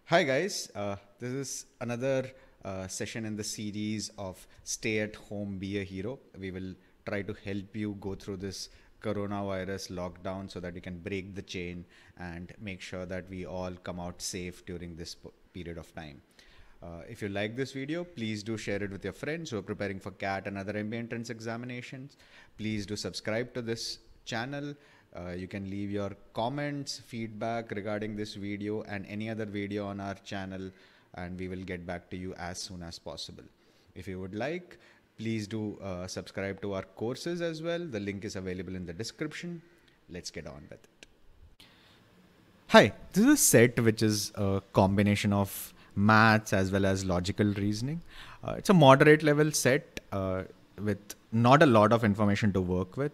Hi guys, this is another session in the series of Stay at Home, Be a Hero. We will try to help you go through this coronavirus lockdown so that you can break the chain and make sure that we all come out safe during this period of time. If you like this video, please do share it with your friends who are preparing for CAT and other MBA entrance examinations. Please do subscribe to this channel. You can leave your comments, feedback regarding this video and any other video on our channel, and we will get back to you as soon as possible. If you would like, please do subscribe to our courses as well. The link is available in the description. Let's get on with it. Hi, this is a set which is a combination of maths as well as logical reasoning. It's a moderate level set with not a lot of information to work with.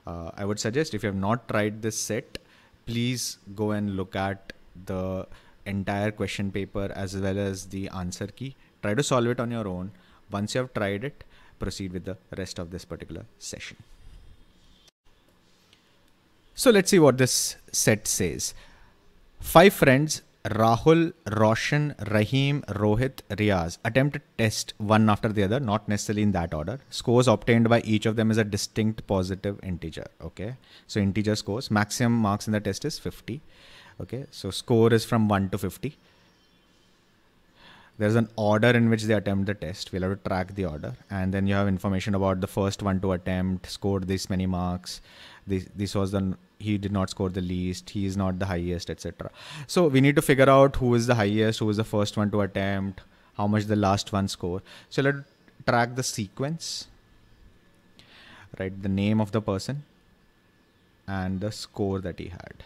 I would suggest if you have not tried this set, please go and look at the entire question paper as well as the answer key. Try to solve it on your own. Once you have tried it, proceed with the rest of this particular session. So let's see what this set says. 5 friends, Rahul, Roshan, Rahim, Rohit, Riaz, attempted test one after the other, not necessarily in that order. Scores obtained by each of them is a distinct positive integer. Okay, so integer scores. Maximum marks in the test is 50. Okay, so score is from 1 to 50. There's an order in which they attempt the test. We'll have to track the order, and then you have information about the first one to attempt, scored this many marks. This was the, he did not score the least, he is not the highest, etc. So we need to figure out who is the highest, who is the first one to attempt, how much the last one score. So let's track the sequence, right? The name of the person and the score that he had,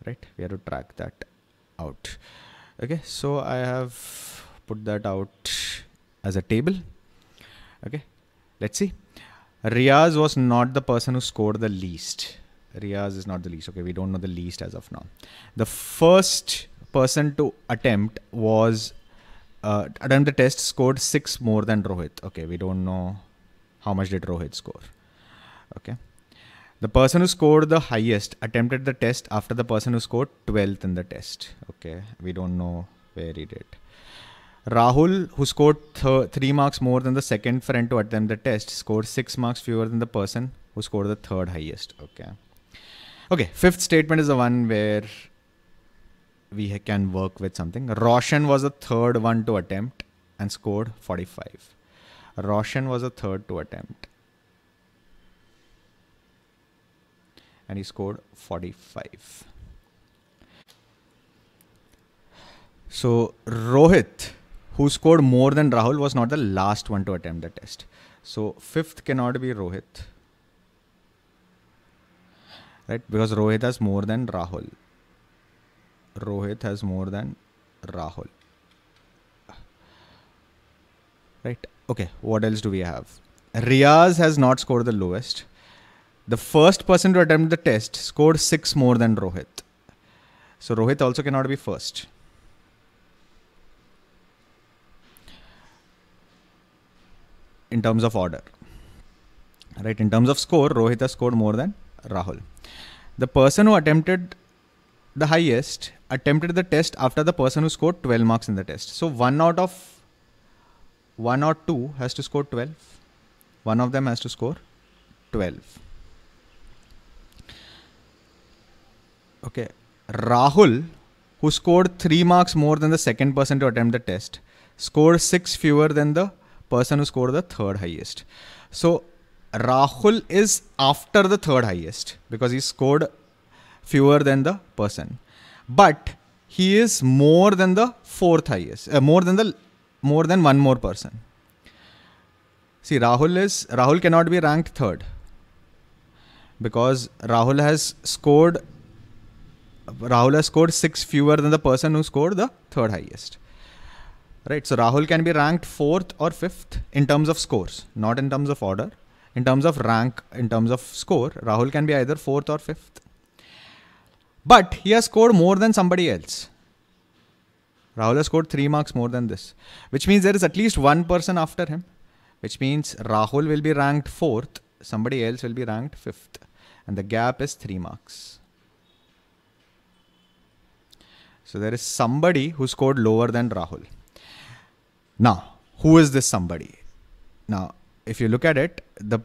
right? We have to track that out. Okay, so I have put that out as a table. Okay, let's see. Riaz was not the person who scored the least. Riaz is not the least. Okay, we don't know the least as of now. The first person to attempt was attempt the test scored 6 more than Rohit. Okay, we don't know how much did Rohit score. Okay. The person who scored the highest attempted the test after the person who scored 12th in the test. Okay, we don't know where he did. Rahul, who scored 3 marks more than the second friend to attempt the test, scored 6 marks fewer than the person who scored the third highest. Okay. Okay, fifth statement is the one where we can work with something. Roshan was the third one to attempt and scored 45. Roshan was the third to attempt, and he scored 45. So Rohit, who scored more than Rahul, was not the last one to attempt the test. So fifth cannot be Rohit, right? Because Rohit has more than Rahul. Rohit has more than Rahul, right? Okay, what else do we have? Riaz has not scored the lowest. The first person to attempt the test scored 6 more than Rohit. So Rohit also cannot be first. In terms of order, right? In terms of score, Rohit has scored more than Rahul. The person who attempted the highest attempted the test after the person who scored 12 marks in the test. So 1 out of 1 or 2 has to score 12. One of them has to score 12. Okay. Rahul, who scored 3 marks more than the second person to attempt the test, scored 6 fewer than the person who scored the third highest. So Rahul is after the third highest because he scored fewer than the person, but he is more than the fourth highest, more than one more person. See, Rahul cannot be ranked third because Rahul has scored 6 fewer than the person who scored the third highest. Right, so Rahul can be ranked 4th or 5th in terms of scores, not in terms of order. In terms of rank, in terms of score, Rahul can be either 4th or 5th. But he has scored more than somebody else. Rahul has scored 3 marks more than this, which means there is at least one person after him, which means Rahul will be ranked 4th, somebody else will be ranked 5th, and the gap is 3 marks. So there is somebody who scored lower than Rahul. Now, who is this somebody? Now, if you look at it, the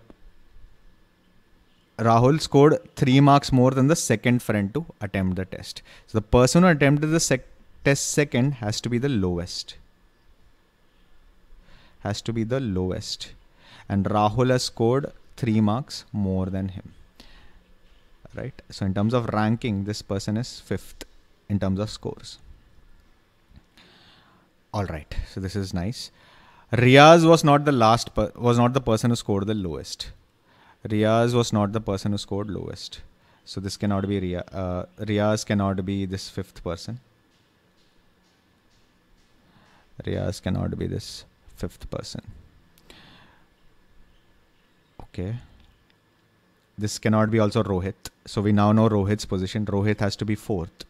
Rahul scored 3 marks more than the second friend to attempt the test. So the person who attempted the test second has to be the lowest. Has to be the lowest. And Rahul has scored 3 marks more than him. Right? So in terms of ranking, this person is 5th in terms of scores. Alright, so this is nice. Riaz was not the person who scored the lowest. Riaz was not the person who scored lowest. So this cannot be Riaz cannot be this 5th person. Riaz cannot be this 5th person. Okay. This cannot be also Rohit. So we now know Rohit's position. Rohit has to be 4th.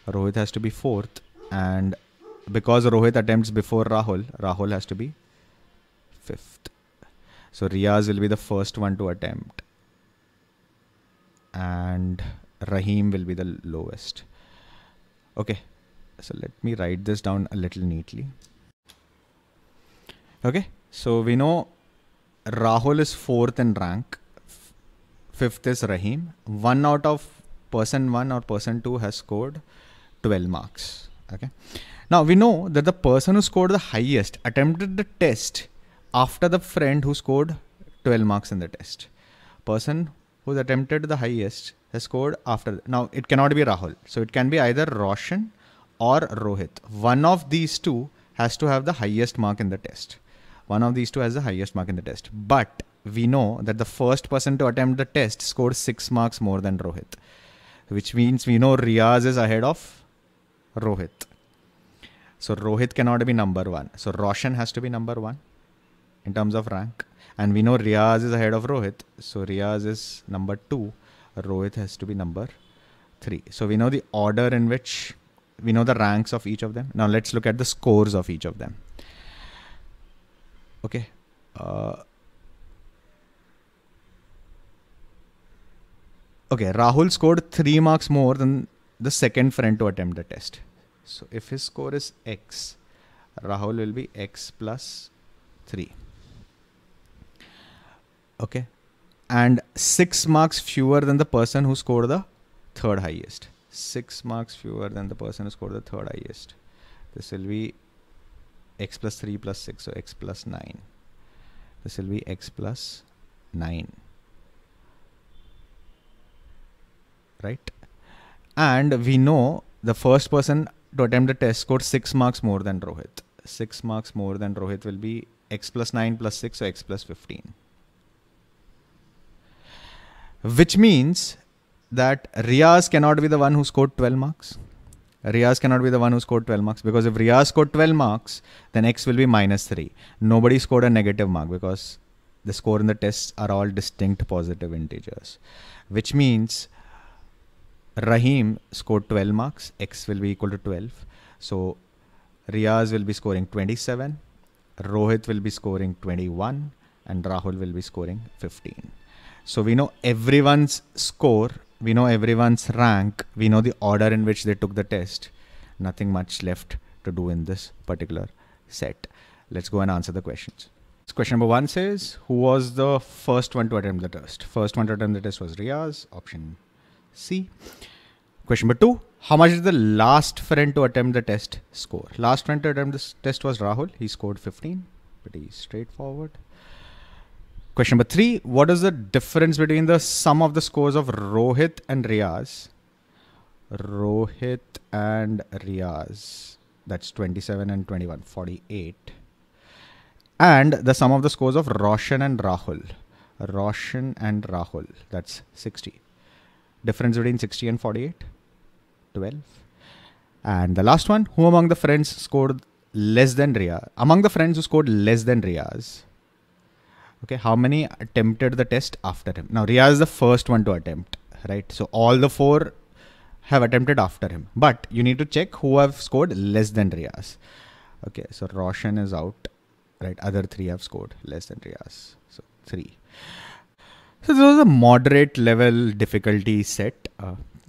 Rohit has to be 4th. And because Rohit attempts before Rahul, Rahul has to be 5th. So Riaz will be the first one to attempt. And Rahim will be the lowest. Okay. So let me write this down a little neatly. Okay. So we know Rahul is 4th in rank. 5th is Rahim. One out of person 1 or person 2 has scored 12 marks. Okay. Now we know that the person who scored the highest attempted the test after the friend who scored 12 marks in the test. Person who attempted the highest has scored after. Now it cannot be Rahul. So it can be either Roshan or Rohit. One of these two has to have the highest mark in the test. One of these two has the highest mark in the test. But we know that the first person to attempt the test scored 6 marks more than Rohit. Which means we know Riaz is ahead of Rohit. So Rohit cannot be number 1. So Roshan has to be number 1 in terms of rank. And we know Riaz is ahead of Rohit. So Riaz is number 2. Rohit has to be number 3. So we know the order in which we know the ranks of each of them. Now let's look at the scores of each of them. Okay. Okay, Rahul scored 3 marks more than the second friend to attempt the test. So if his score is X, Rahul will be X plus 3. Okay. And 6 marks fewer than the person who scored the third highest. 6 marks fewer than the person who scored the third highest. This will be X plus 3 plus 6, so X plus 9. This will be X plus 9. Right? And we know the first person to attempt the test scored 6 marks more than Rohit. 6 marks more than Rohit will be X plus 9 plus 6, so X plus 15. Which means that Riaz cannot be the one who scored 12 marks. Riaz cannot be the one who scored 12 marks, because if Riaz scored 12 marks, then X will be minus 3. Nobody scored a negative mark because the score in the tests are all distinct positive integers. Which means Rahim scored 12 marks. X will be equal to 12. So Riaz will be scoring 27. Rohit will be scoring 21. And Rahul will be scoring 15. So we know everyone's score. We know everyone's rank. We know the order in which they took the test. Nothing much left to do in this particular set. Let's go and answer the questions. So question number 1 says, who was the first one to attempt the test? First one to attempt the test was Riaz, option C. Question number 2, how much did the last friend to attempt the test score? Last friend to attempt this test was Rahul. He scored 15. Pretty straightforward. Question number 3, what is the difference between the sum of the scores of Rohit and Riaz? Rohit and Riaz. That's 27 and 21, 48. And the sum of the scores of Roshan and Rahul. Roshan and Rahul. That's 60. Difference between 60 and 48? 12. And the last one, who among the friends scored less than Riaz? Among the friends who scored less than Riaz, okay, how many attempted the test after him? Now, Riaz is the first one to attempt, right? So all the 4 have attempted after him. But you need to check who have scored less than Riaz. Okay, so Roshan is out, right? Other 3 have scored less than Riaz. So 3. So this was a moderate level difficulty set.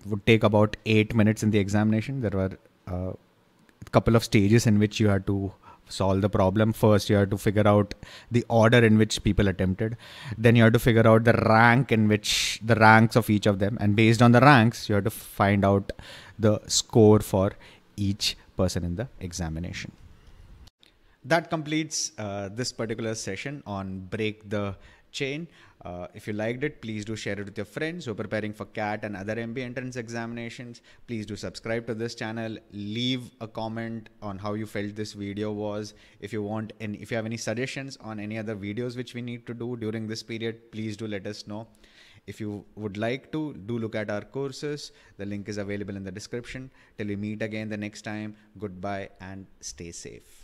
would take about 8 minutes in the examination. There were a couple of stages in which you had to solve the problem. First, you had to figure out the order in which people attempted. Then you had to figure out the ranks of each of them. And based on the ranks, you had to find out the score for each person in the examination. That completes this particular session on Break the Chain. If you liked it, please do share it with your friends who are preparing for CAT and other MBA entrance examinations. Please do subscribe to this channel. Leave a comment on how you felt this video was. If you have any suggestions on any other videos which we need to do during this period, please do let us know. If you would like to, do look at our courses. The link is available in the description. Till we meet again the next time, goodbye and stay safe.